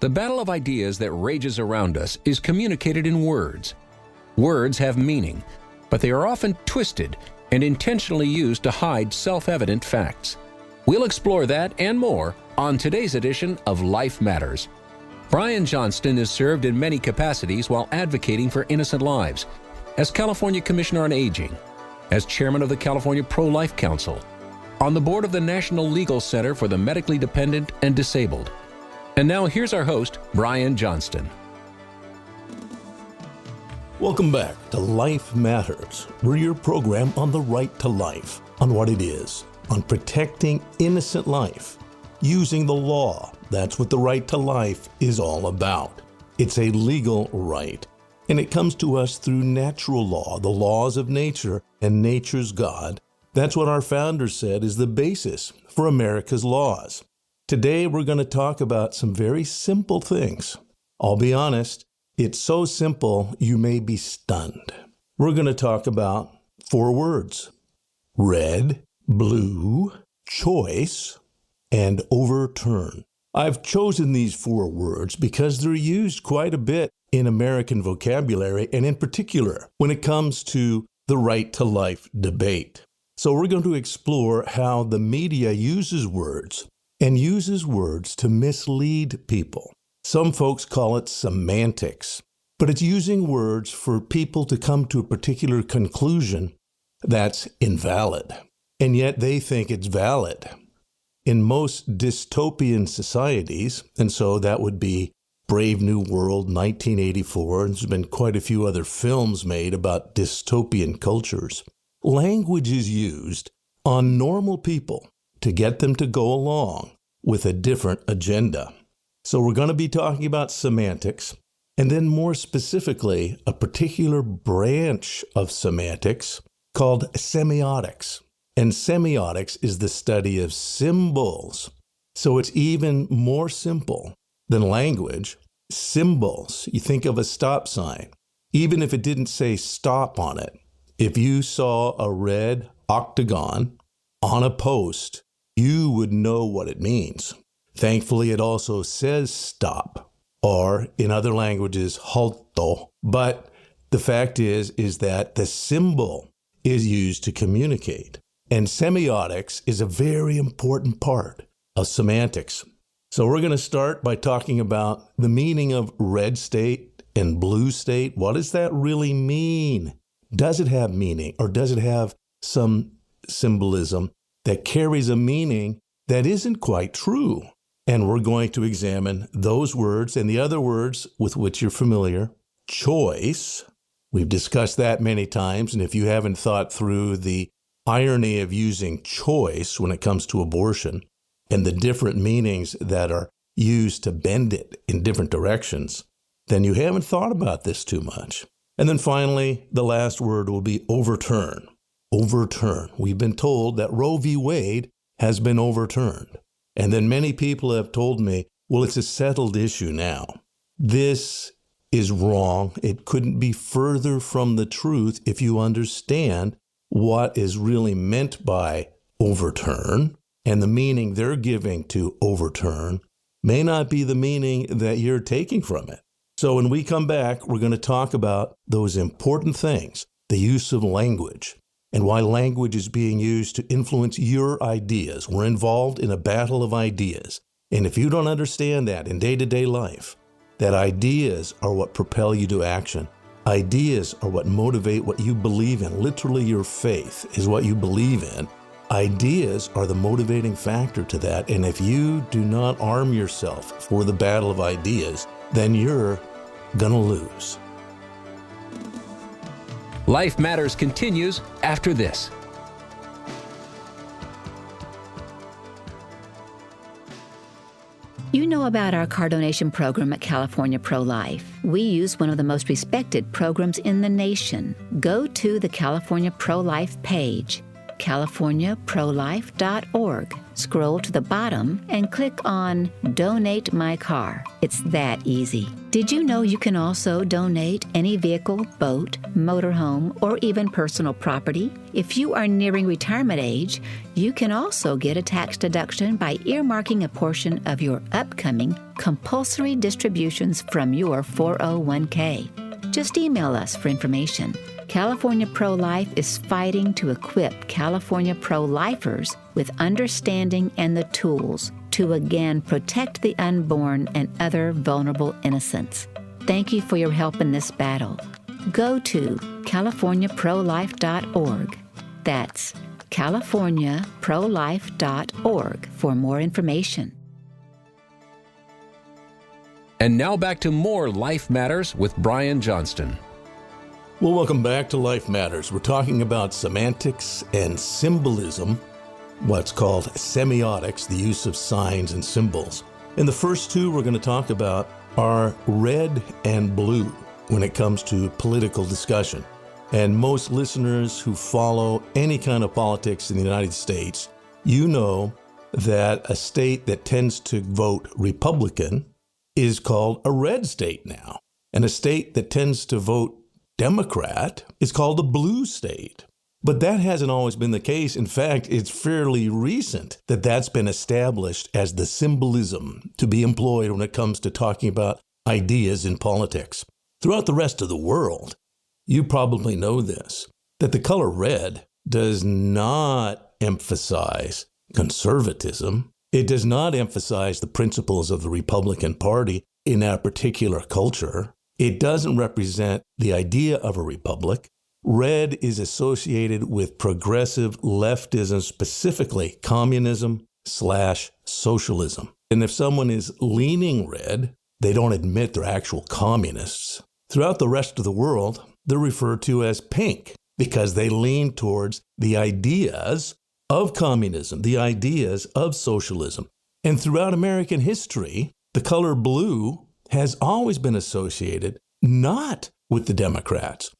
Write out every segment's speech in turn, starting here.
The battle of ideas that rages around us is communicated in words. Words have meaning, but they are often twisted and intentionally used to hide self-evident facts. We'll explore that and more on today's edition of Life Matters. Brian Johnston has served in many capacities while advocating for innocent lives, as California Commissioner on Aging, as chairman of the California Pro-Life Council, on the board of the National Legal Center for the Medically Dependent and Disabled. And now here's our host, Brian Johnston. Welcome back to Life Matters. We're your program on the right to life, on what it is, on protecting innocent life, using the law. That's what the right to life is all about. It's a legal right, and it comes to us through natural law, the laws of nature and nature's God. That's what our founders said is the basis for America's laws. Today, we're going to talk about some very simple things. I'll be honest, it's so simple you may be stunned. We're going to talk about 4 words: red, blue, choice, and overturn. I've chosen these 4 words because they're used quite a bit in American vocabulary, and in particular when it comes to the right to life debate. So we're going to explore how the media uses words and uses words to mislead people. Some folks call it semantics, but it's using words for people to come to a particular conclusion that's invalid, and yet they think it's valid. In most dystopian societies, and so that would be Brave New World, 1984, and there's been quite a few other films made about dystopian cultures, language is used on normal people to get them to go along with a different agenda. So we're going to be talking about semantics, and then more specifically, a particular branch of semantics called semiotics. And semiotics is the study of symbols. So it's even more simple than language. Symbols. You think of a stop sign. Even if it didn't say stop on it, if you saw a red octagon on a post, you would know what it means. Thankfully, it also says stop, or in other languages, halto. But the fact is that the symbol is used to communicate. And semiotics is a very important part of semantics. So we're going to start by talking about the meaning of red state and blue state. What does that really mean? Does it have meaning, or does it have some symbolism that carries a meaning that isn't quite true? And we're going to examine those words and the other words with which you're familiar. Choice. We've discussed that many times, and if you haven't thought through the irony of using choice when it comes to abortion and the different meanings that are used to bend it in different directions, then you haven't thought about this too much. And then finally, the last word will be overturn. Overturn. We've been told that Roe v. Wade has been overturned. And then many people have told me, well, it's a settled issue now. This is wrong. It couldn't be further from the truth if you understand what is really meant by overturn, and the meaning they're giving to overturn may not be the meaning that you're taking from it. So when we come back, we're going to talk about those important things, the use of language, and why language is being used to influence your ideas. We're involved in a battle of ideas. And if you don't understand that in day-to-day life, that ideas are what propel you to action. Ideas are what motivate what you believe in. Literally, your faith is what you believe in. Ideas are the motivating factor to that. And if you do not arm yourself for the battle of ideas, then you're going to lose. Life Matters continues after this. You know about our car donation program at California Pro-Life. We use one of the most respected programs in the nation. Go to the California Pro-Life page. californiaprolife.org. Scroll to the bottom and click on Donate My Car. It's that easy. Did you know you can also donate any vehicle, boat, motorhome, or even personal property? If you are nearing retirement age, you can also get a tax deduction by earmarking a portion of your upcoming compulsory distributions from your 401k. Just email us for information. California Pro-Life is fighting to equip California pro-lifers with understanding and the tools to again protect the unborn and other vulnerable innocents. Thank you for your help in this battle. Go to californiaprolife.org. That's californiaprolife.org for more information. And now back to more Life Matters with Brian Johnston. Well, welcome back to Life Matters. We're talking about semantics and symbolism, what's called semiotics, the use of signs and symbols. And the first two we're going to talk about are red and blue when it comes to political discussion. And most listeners who follow any kind of politics in the United States, you know that a state that tends to vote Republican is called a red state now. And a state that tends to vote Democrat is called a blue state. But that hasn't always been the case. In fact, it's fairly recent that that's been established as the symbolism to be employed when it comes to talking about ideas in politics. Throughout the rest of the world, you probably know this, that the color red does not emphasize conservatism. It does not emphasize the principles of the Republican Party in that particular culture. It doesn't represent the idea of a republic. Red is associated with progressive leftism, specifically communism/socialism. And if someone is leaning red, they don't admit they're actual communists. Throughout the rest of the world, they're referred to as pink because they lean towards the ideas of communism, the ideas of socialism. And throughout American history, the color blue has always been associated not with the Democrats,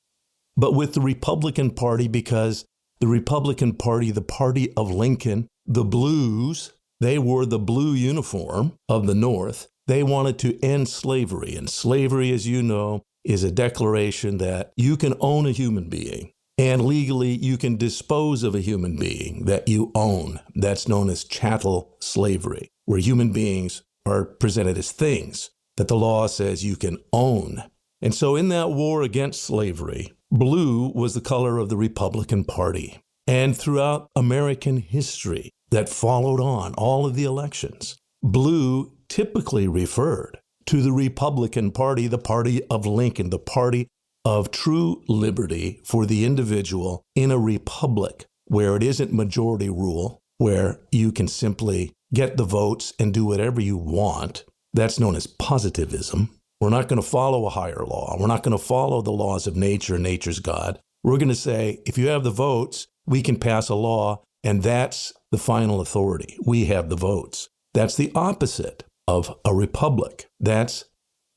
but with the Republican Party, because the Republican Party, the party of Lincoln, the blues, they wore the blue uniform of the North. They wanted to end slavery. And slavery, as you know, is a declaration that you can own a human being. And legally, you can dispose of a human being that you own. That's known as chattel slavery, where human beings are presented as things that the law says you can own. And so in that war against slavery, blue was the color of the Republican Party. And throughout American history that followed on all of the elections, blue typically referred to the Republican Party, the party of Lincoln, the party of true liberty for the individual in a republic where it isn't majority rule, where you can simply get the votes and do whatever you want. That's known as positivism. We're not going to follow a higher law. We're not going to follow the laws of nature, nature's God. We're going to say, if you have the votes, we can pass a law, and that's the final authority. We have the votes. That's the opposite of a republic. That's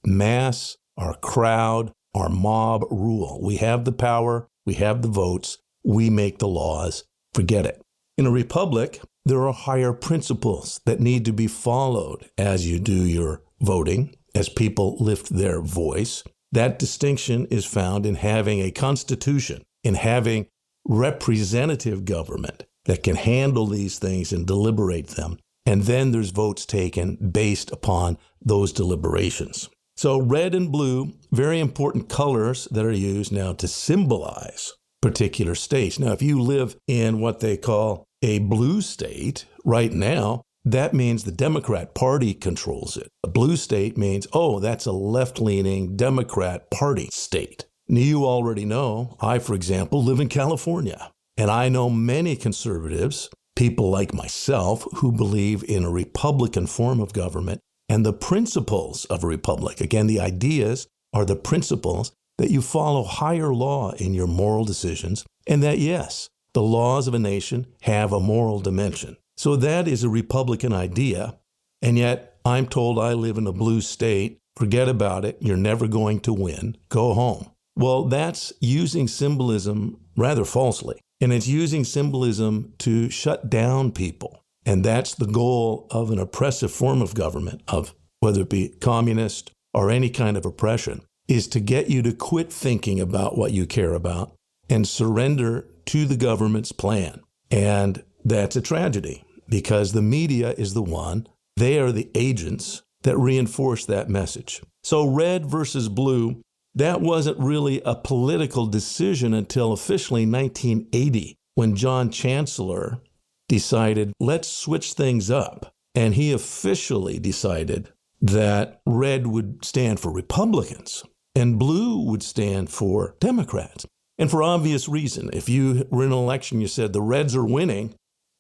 mass, our crowd, our mob rule. We have the power, we have the votes, we make the laws. Forget it. In a republic, there are higher principles that need to be followed as you do your voting, as people lift their voice. That distinction is found in having a constitution, in having representative government that can handle these things and deliberate them. And then there's votes taken based upon those deliberations. So red and blue, very important colors that are used now to symbolize particular states. Now, if you live in what they call a blue state right now, that means the Democrat Party controls it. A blue state means, oh, that's a left-leaning Democrat Party state. Now, you already know, I, for example, live in California, and I know many conservatives, people like myself, who believe in a Republican form of government and the principles of a republic. Again, the ideas are the principles that you follow higher law in your moral decisions, and that, yes, the laws of a nation have a moral dimension. So that is a Republican idea, and yet I'm told I live in a blue state. Forget about it. You're never going to win. Go home. Well, that's using symbolism rather falsely. And it's using symbolism to shut down people. And that's the goal of an oppressive form of government, of whether it be communist or any kind of oppression, is to get you to quit thinking about what you care about and surrender to the government's plan. And that's a tragedy because the media is the one, they are the agents that reinforce that message. So red versus blue, that wasn't really a political decision until officially 1980, when John Chancellor decided, let's switch things up. And he officially decided that red would stand for Republicans and blue would stand for Democrats. And for obvious reason, if you were in an election, you said the Reds are winning,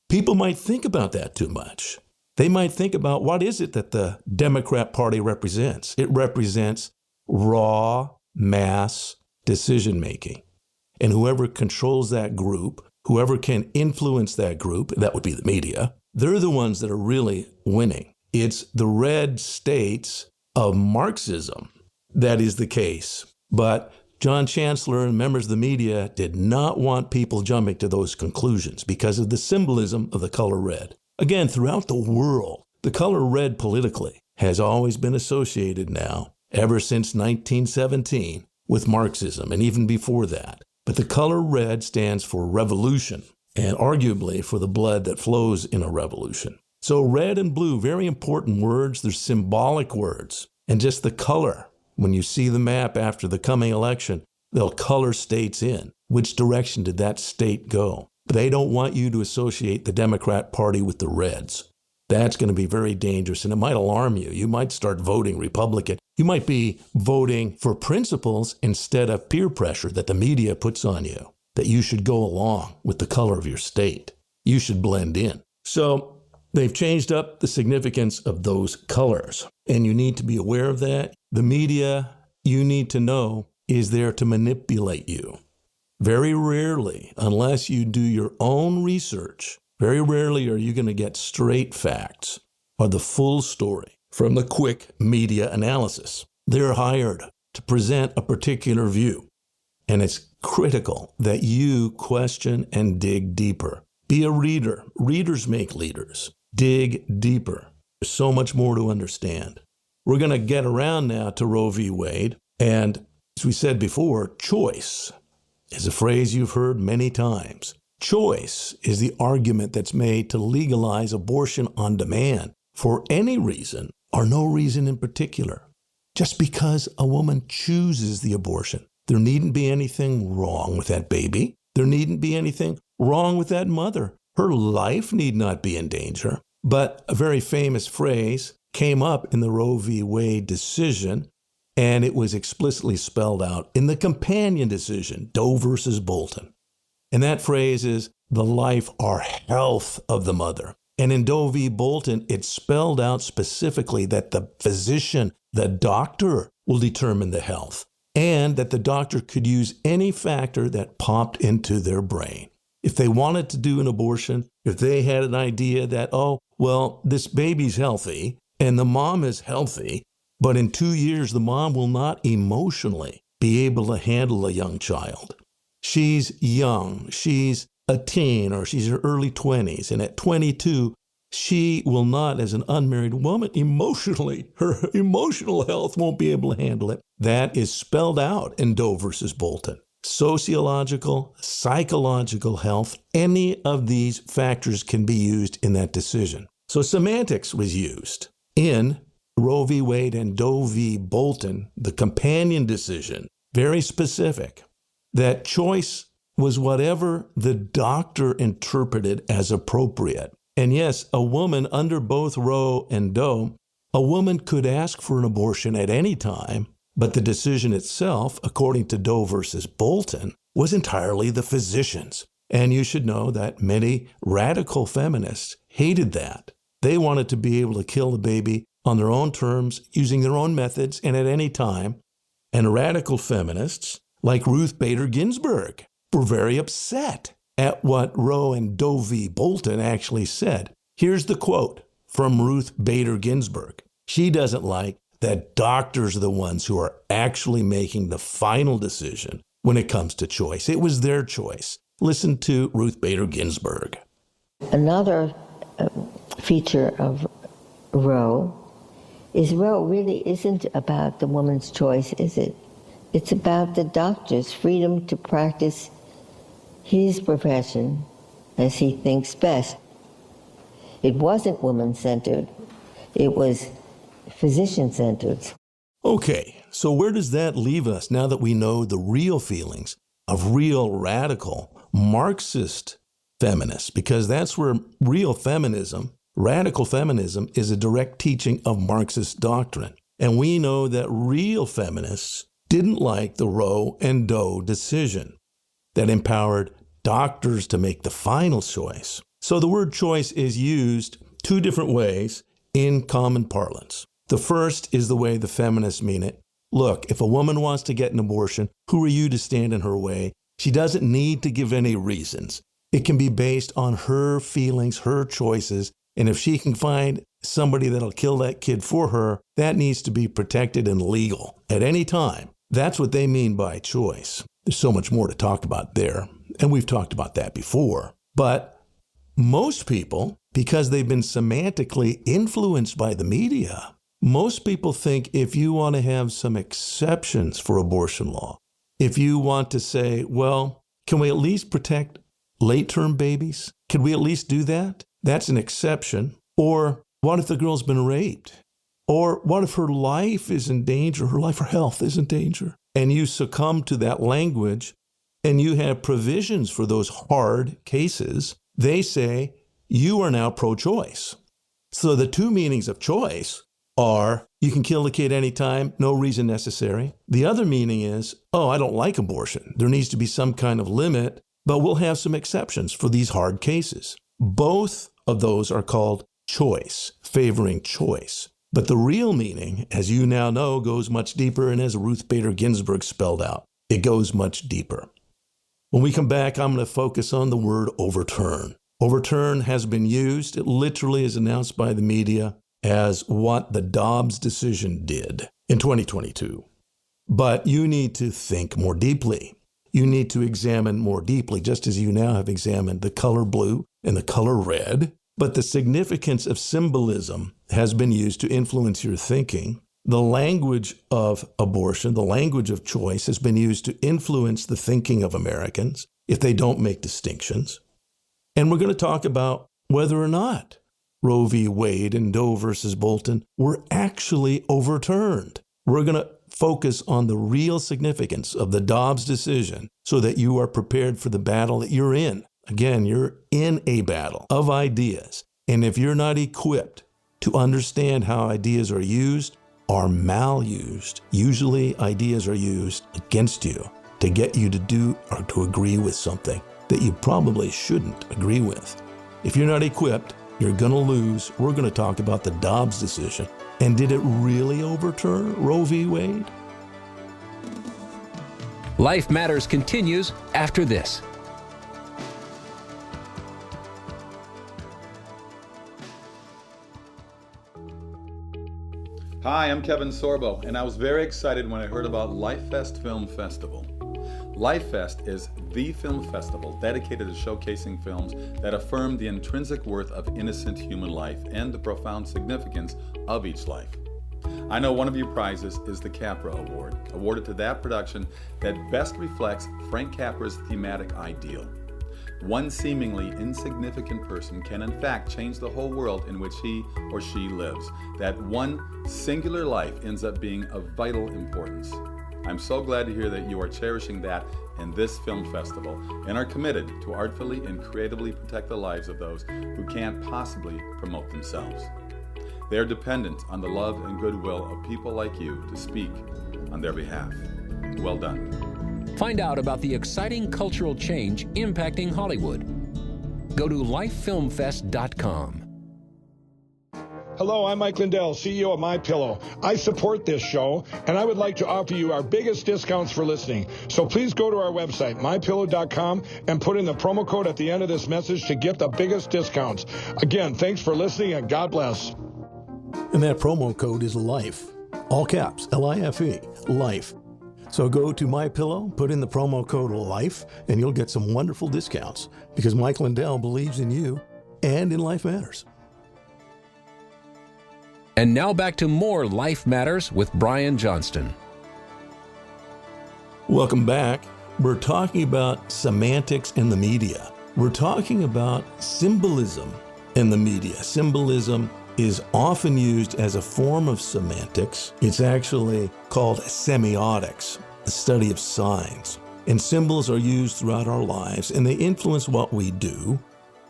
people might think about that too much. They might think about what is it that the Democrat Party represents? It represents raw mass decision-making. And whoever controls that group, whoever can influence that group, that would be the media, they're the ones that are really winning. It's the red states of Marxism that is the case. But John Chancellor and members of the media did not want people jumping to those conclusions because of the symbolism of the color red. Again, throughout the world, the color red politically has always been associated now, ever since 1917, with Marxism, and even before that. But the color red stands for revolution, and arguably for the blood that flows in a revolution. So red and blue, very important words. They're symbolic words. And just the color, when you see the map after the coming election, they'll color states in. Which direction did that state go? They don't want you to associate the Democrat Party with the Reds. That's going to be very dangerous, and it might alarm you. You might start voting Republican. You might be voting for principles instead of peer pressure that the media puts on you, that you should go along with the color of your state. You should blend in. So they've changed up the significance of those colors, and you need to be aware of that. The media, you need to know, is there to manipulate you. Very rarely, unless you do your own research, very rarely are you going to get straight facts or the full story from the quick media analysis. They're hired to present a particular view, and it's critical that you question and dig deeper. Be a reader. Readers make leaders. Dig deeper. There's so much more to understand. We're going to get around now to Roe v. Wade, and as we said before, choice is a phrase you've heard many times. Choice is the argument that's made to legalize abortion on demand for any reason or no reason in particular. Just because a woman chooses the abortion, there needn't be anything wrong with that baby. There needn't be anything wrong with that mother. Her life need not be in danger. But a very famous phrase came up in the Roe v. Wade decision, and it was explicitly spelled out in the companion decision, Doe versus Bolton. And that phrase is the life or health of the mother. And in Doe v. Bolton, it's spelled out specifically that the physician, the doctor, will determine the health, and that the doctor could use any factor that popped into their brain. If they wanted to do an abortion, if they had an idea that, oh, well, this baby's healthy and the mom is healthy, but in 2 years, the mom will not emotionally be able to handle a young child. She's young, she's a teen, or she's in her early 20s, and at 22, she will not, as an unmarried woman, her emotional health won't be able to handle it. That is spelled out in Doe versus Bolton. Sociological, psychological health, any of these factors can be used in that decision. So semantics was used in Roe v. Wade and Doe v. Bolton, the companion decision, very specific, that choice was whatever the doctor interpreted as appropriate. And yes, a woman under both Roe and Doe, a woman could ask for an abortion at any time, but the decision itself, according to Doe versus Bolton, was entirely the physician's. And you should know that many radical feminists hated that. They wanted to be able to kill the baby on their own terms, using their own methods, and at any time. And radical feminists, like Ruth Bader Ginsburg, were very upset at what Roe and Doe v. Bolton actually said. Here's the quote from Ruth Bader Ginsburg. She doesn't like that doctors are the ones who are actually making the final decision when it comes to choice. It was their choice. Listen to Ruth Bader Ginsburg. Another feature of Roe is Roe really isn't about the woman's choice, is it? It's about the doctor's freedom to practice his profession as he thinks best. It wasn't woman-centered. It was physician-centered. Okay, so where does that leave us now that we know the real feelings of real radical Marxist feminists? Because that's where real feminism, radical feminism, is a direct teaching of Marxist doctrine. And we know that real feminists didn't like the Roe and Doe decision that empowered doctors to make the final choice. So the word choice is used two different ways in common parlance. The first is the way the feminists mean it. Look, if a woman wants to get an abortion, who are you to stand in her way? She doesn't need to give any reasons. It can be based on her feelings, her choices, and if she can find somebody that'll kill that kid for her, that needs to be protected and legal at any time. That's what they mean by choice. There's so much more to talk about there, and we've talked about that before. But most people, because they've been semantically influenced by the media, most people think if you want to have some exceptions for abortion law, if you want to say, well, can we at least protect late-term babies? Can we at least do that? That's an exception. Or what if the girl's been raped? Or what if her life is in danger, her life or health is in danger? And you succumb to that language and you have provisions for those hard cases. They say you are now pro-choice. So the two meanings of choice are you can kill the kid anytime, no reason necessary. The other meaning is, oh, I don't like abortion. There needs to be some kind of limit, but we'll have some exceptions for these hard cases. Both of those are called choice, favoring choice. But the real meaning, as you now know, goes much deeper, and as Ruth Bader Ginsburg spelled out, it goes much deeper. When we come back, I'm going to focus on the word overturn. Overturn has been used, it literally is announced by the media as what the Dobbs decision did in 2022. But you need to think more deeply. You need to examine more deeply, just as you now have examined the color blue and the color red. But the significance of symbolism has been used to influence your thinking. The language of abortion, the language of choice, has been used to influence the thinking of Americans if they don't make distinctions. And we're going to talk about whether or not Roe v. Wade and Doe versus Bolton were actually overturned. We're going to focus on the real significance of the Dobbs decision so that you are prepared for the battle that you're in. Again, you're in a battle of ideas. And if you're not equipped to understand how ideas are used or malused, usually ideas are used against you to get you to do or to agree with something that you probably shouldn't agree with. If you're not equipped, you're going to lose. We're going to talk about the Dobbs decision. And did it really overturn Roe v. Wade? Life Matters continues after this. Hi, I'm Kevin Sorbo, and I was very excited when I heard about LifeFest Film Festival. LifeFest is the film festival dedicated to showcasing films that affirm the intrinsic worth of innocent human life and the profound significance of each life. I know one of your prizes is the Capra Award, awarded to that production that best reflects Frank Capra's thematic ideal. One seemingly insignificant person can in fact change the whole world in which he or she lives. That one singular life ends up being of vital importance. I'm so glad to hear that you are cherishing that in this film festival and are committed to artfully and creatively protect the lives of those who can't possibly promote themselves. They are dependent on the love and goodwill of people like you to speak on their behalf. Well done. Find out about the exciting cultural change impacting Hollywood. Go to lifefilmfest.com. Hello, I'm Mike Lindell, CEO of MyPillow. I support this show, and I would like to offer you our biggest discounts for listening. So please go to our website, mypillow.com, and put in the promo code at the end of this message to get the biggest discounts. Again, thanks for listening, and God bless. And that promo code is LIFE. All caps, L-I-F-E, LIFE. So go to MyPillow, put in the promo code LIFE, and you'll get some wonderful discounts because Mike Lindell believes in you and in Life Matters. And now back to more Life Matters with Brian Johnston. Welcome back. We're talking about semantics in the media. We're talking about symbolism in the media. Symbolism is often used as a form of semantics. It's actually called semiotics, the study of signs. And symbols are used throughout our lives, and they influence what we do.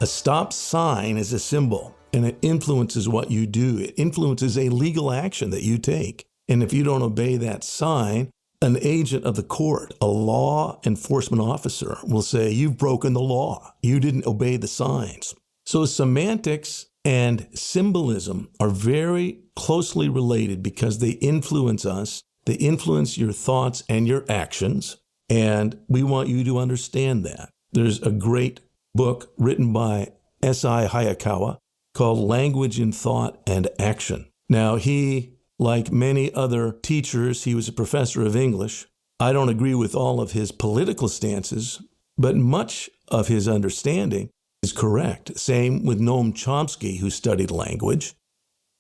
A stop sign is a symbol, and it influences what you do. It influences a legal action that you take. And if you don't obey that sign, an agent of the court, a law enforcement officer, will say, you've broken the law. You didn't obey the signs. So semantics and symbolism are very closely related because they influence us. They influence your thoughts and your actions. And we want you to understand that. There's a great book written by S.I. Hayakawa called Language in Thought and Action. Now, he, like many other teachers, he was a professor of English. I don't agree with all of his political stances, but much of his understanding is correct. Same with Noam Chomsky, who studied language.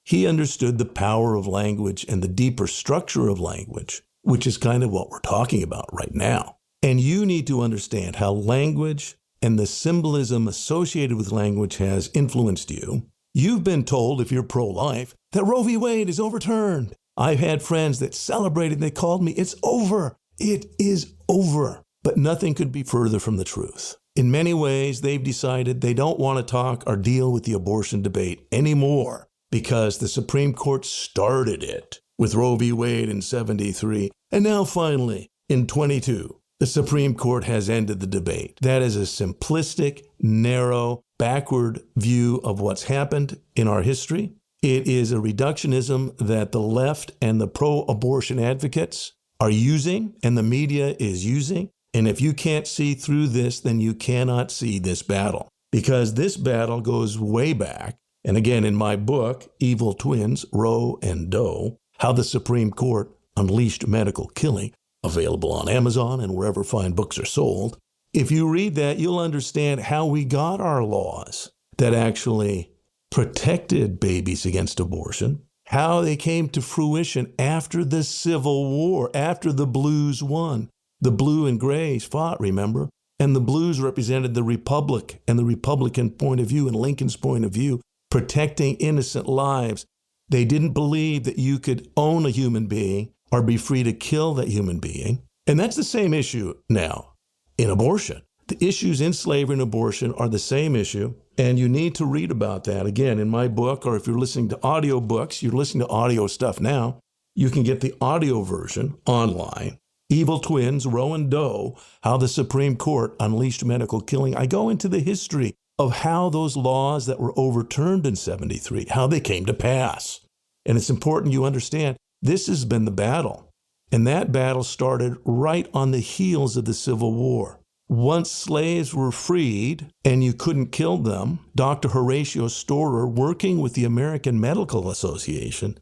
He understood the power of language and the deeper structure of language, which is kind of what we're talking about right now. And you need to understand how language and the symbolism associated with language has influenced you. You've been told, if you're pro-life, that Roe v. Wade is overturned. I've had friends that celebrated, they called me, it's over. It is over. But nothing could be further from the truth. In many ways, they've decided they don't want to talk or deal with the abortion debate anymore because the Supreme Court started it with Roe v. Wade in 73. And now finally, in 22, the Supreme Court has ended the debate. That is a simplistic, narrow, backward view of what's happened in our history. It is a reductionism that the left and the pro-abortion advocates are using and the media is using. And if you can't see through this, then you cannot see this battle. Because this battle goes way back. And again, in my book, Evil Twins, Roe and Doe, How the Supreme Court Unleashed Medical Killing, available on Amazon and wherever fine books are sold. If you read that, you'll understand how we got our laws that actually protected babies against abortion, how they came to fruition after the Civil War, after the Blues won. The blue and grays fought, remember? And the blues represented the Republic and the Republican point of view and Lincoln's point of view, protecting innocent lives. They didn't believe that you could own a human being or be free to kill that human being. And that's the same issue now in abortion. The issues in slavery and abortion are the same issue, and you need to read about that. Again, in my book, or if you're listening to audio books, you're listening to audio stuff now, you can get the audio version online. Evil Twins, Roe and Doe, How the Supreme Court Unleashed Medical Killing. I go into the history of how those laws that were overturned in 73, how they came to pass. And it's important you understand, this has been the battle. And that battle started right on the heels of the Civil War. Once slaves were freed and you couldn't kill them, Dr. Horatio Storer, working with the American Medical Association,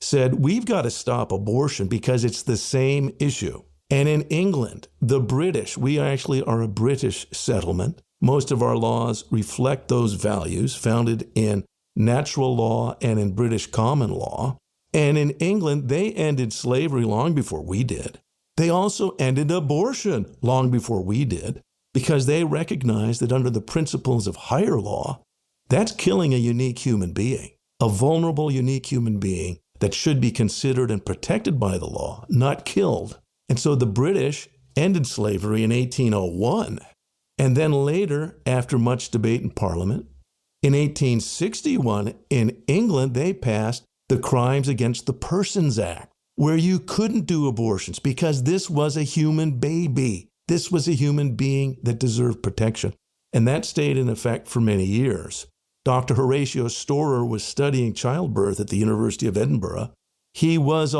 said, we've got to stop abortion because it's the same issue. And in England, the British, we actually are a British settlement. Most of our laws reflect those values founded in natural law and in British common law. And in England, they ended slavery long before we did. They also ended abortion long before we did because they recognized that under the principles of higher law, that's killing a unique human being, a vulnerable, unique human being that should be considered and protected by the law, not killed. And so the British ended slavery in 1801. And then later, after much debate in Parliament, in 1861, in England, they passed the Crimes Against the Persons Act, where you couldn't do abortions because this was a human baby. This was a human being that deserved protection. And that stayed in effect for many years. Dr. Horatio Storer was studying childbirth at the University of Edinburgh. He was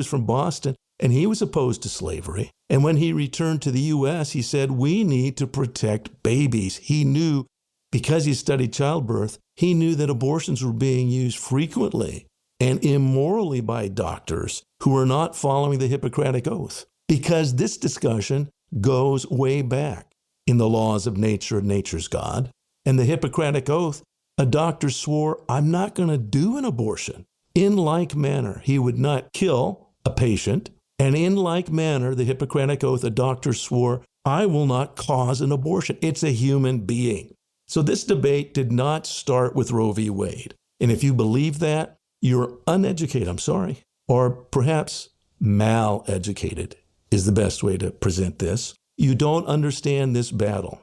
from Boston, and he was opposed to slavery. And when he returned to the U.S., he said, we need to protect babies. He knew, because he studied childbirth, he knew that abortions were being used frequently and immorally by doctors who were not following the Hippocratic Oath. because this discussion goes way back in the laws of nature and nature's God. And the Hippocratic Oath, a doctor swore, I'm not going to do an abortion. In like manner, he would not kill a patient. And in like manner, the Hippocratic Oath, a doctor swore, I will not cause an abortion. It's a human being. So this debate did not start with Roe v. Wade. And if you believe that, you're uneducated, I'm sorry, or perhaps mal-educated is the best way to present this. You don't understand this battle,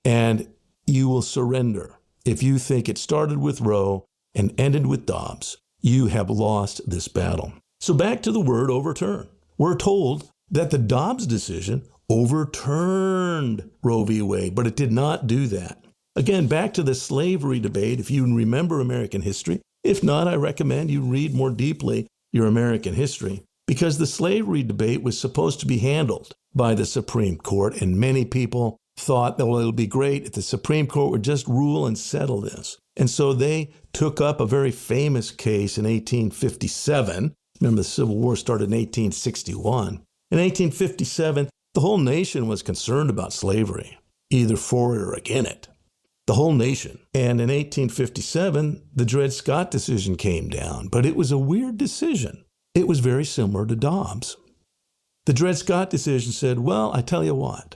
and you will surrender. If you think it started with Roe and ended with Dobbs, you have lost this battle. So back to the word overturn. We're told that the Dobbs decision overturned Roe v. Wade, but it did not do that. Again, back to the slavery debate, if you remember American history. If not, I recommend you read more deeply your American history, because the slavery debate was supposed to be handled by the Supreme Court, and many people thought that, well, it'll be great if the Supreme Court would just rule and settle this. And so they took up a very famous case in 1857. Remember, the Civil War started in 1861. In 1857, the whole nation was concerned about slavery, either for it or against it. The whole nation. And in 1857, the Dred Scott decision came down, but it was a weird decision. It was very similar to Dobbs. The Dred Scott decision said, well, I tell you what,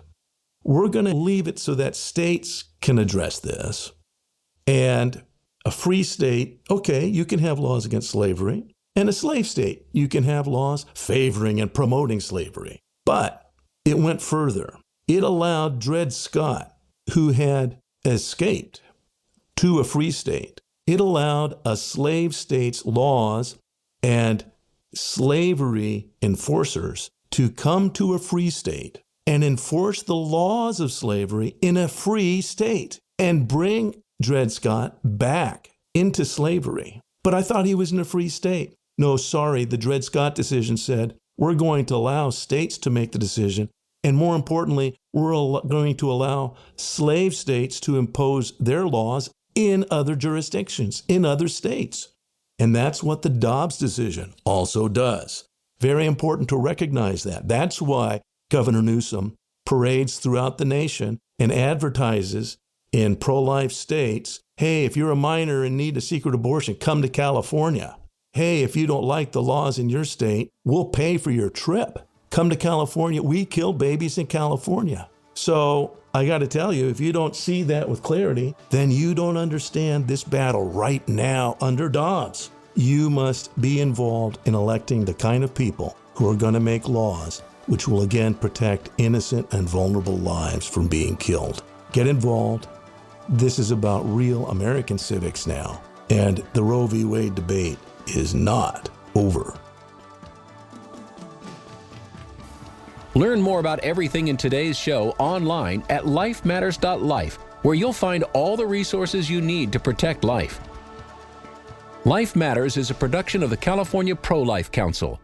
we're going to leave it so that states can address this. And a free state, okay, you can have laws against slavery. And a slave state, you can have laws favoring and promoting slavery. But it went further. It allowed Dred Scott, who had escaped to a free state, it allowed a slave state's laws and slavery enforcers to come to a free state and enforce the laws of slavery in a free state and bring Dred Scott back into slavery. But I thought he was in a free state. No, sorry, the Dred Scott decision said, we're going to allow states to make the decision. And more importantly, we're going to allow slave states to impose their laws in other jurisdictions, in other states. And that's what the Dobbs decision also does. Very important to recognize that. That's why Governor Newsom parades throughout the nation and advertises in pro-life states, hey, if you're a minor and need a secret abortion, come to California. Hey, if you don't like the laws in your state, we'll pay for your trip. Come to California. We kill babies in California. So I got to tell you, if you don't see that with clarity, then you don't understand this battle right now under Dobbs. You must be involved in electing the kind of people who are going to make laws which will again protect innocent and vulnerable lives from being killed. Get involved. This is about real American civics now. And the Roe v. Wade debate is not over. Learn more about everything in today's show online at lifematters.life, where you'll find all the resources you need to protect life. Life Matters is a production of the California Pro-Life Council.